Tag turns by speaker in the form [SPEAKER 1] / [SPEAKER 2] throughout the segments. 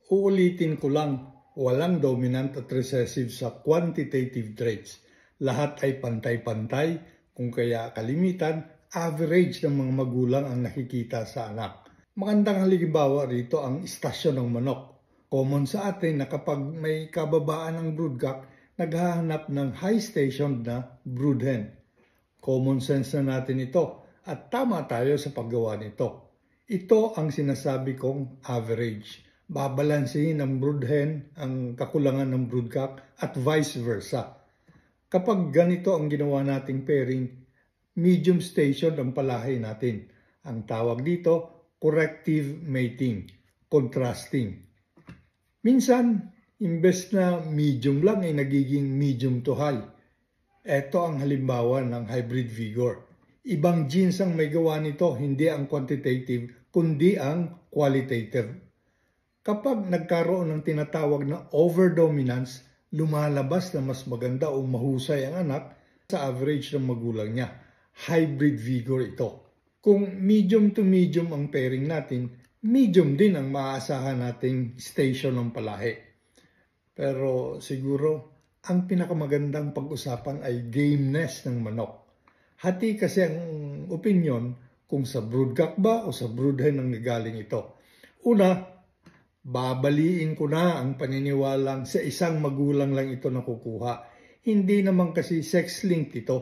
[SPEAKER 1] Uulitin ko lang, walang dominant at recessive sa quantitative traits. Lahat ay pantay-pantay, kung kaya kalimitan, average ng mga magulang ang nakikita sa anak. Magandang halimbawa rito ang istasyon ng manok. Common sa atin na kapag may kababaan ng broodcock, naghahanap ng high station na broodhen. Common sense na natin ito at tama tayo sa paggawa nito. Ito ang sinasabi kong average. Babalansehin ng broodhen ang kakulangan ng broodcock at vice versa. Kapag ganito ang ginawa nating pairing, medium station ang palahi natin. Ang tawag dito, corrective mating, contrasting. Minsan, imbes na medium lang ay nagiging medium to high. Ito ang halimbawa ng hybrid vigor. Ibang genes ang may gawa nito, hindi ang quantitative, kundi ang qualitative. Kapag nagkaroon ng tinatawag na overdominance, lumalabas na mas maganda o mahusay ang anak sa average ng magulang niya. Hybrid vigor ito. Kung medium to medium ang pairing natin, medium din ang maaasahan nating station ng palahi. Pero siguro, ang pinakamagandang pag-usapan ay gameness ng manok. Hati kasi ang opinion kung sa broodcock ba o sa broodhen ang nagaling ito. Una, babaliin ko na ang paniniwalang sa isang magulang lang ito nakukuha. Hindi naman kasi sex-linked ito.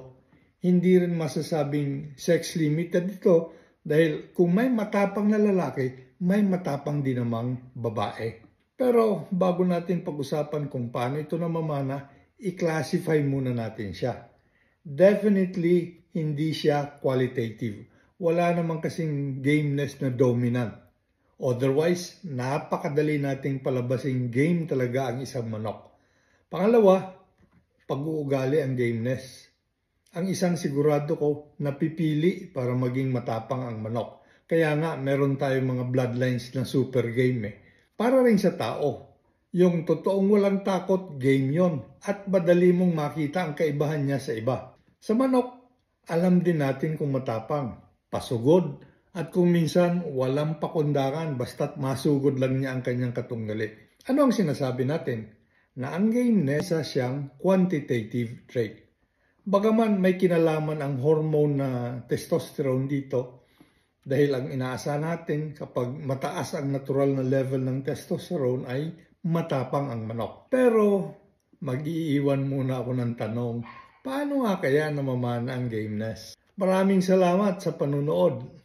[SPEAKER 1] Hindi rin masasabing sex-limited ito dahil kung may matapang na lalaki, may matapang din namang babae. Pero bago natin pag-usapan kung paano ito namamana, i-classify muna natin siya. Definitely, hindi siya qualitative. Wala naman kasing gameness na dominant. Otherwise, napakadali nating palabasing game talaga ang isang manok. Pangalawa, pag-uugali ang gameness. Ang isang sigurado ko, napipili para maging matapang ang manok. Kaya nga, meron tayong mga bloodlines na super game eh. Para rin sa tao, yung totoong walang takot, game yon. At madali mong makita ang kaibahan niya sa iba. Sa manok, alam din natin kung matapang, pasugod, at kung minsan walang pakundangan basta't masugod lang niya ang kanyang katunggali. Ano ang sinasabi natin? Na ang gameness siyang quantitative trait. Bagaman may kinalaman ang hormone na testosterone dito, dahil ang inaasahan natin kapag mataas ang natural na level ng testosterone ay matapang ang manok. Pero mag-iiwan muna ako ng tanong, paano nga kaya namamana ang gameness? Maraming salamat sa panunood.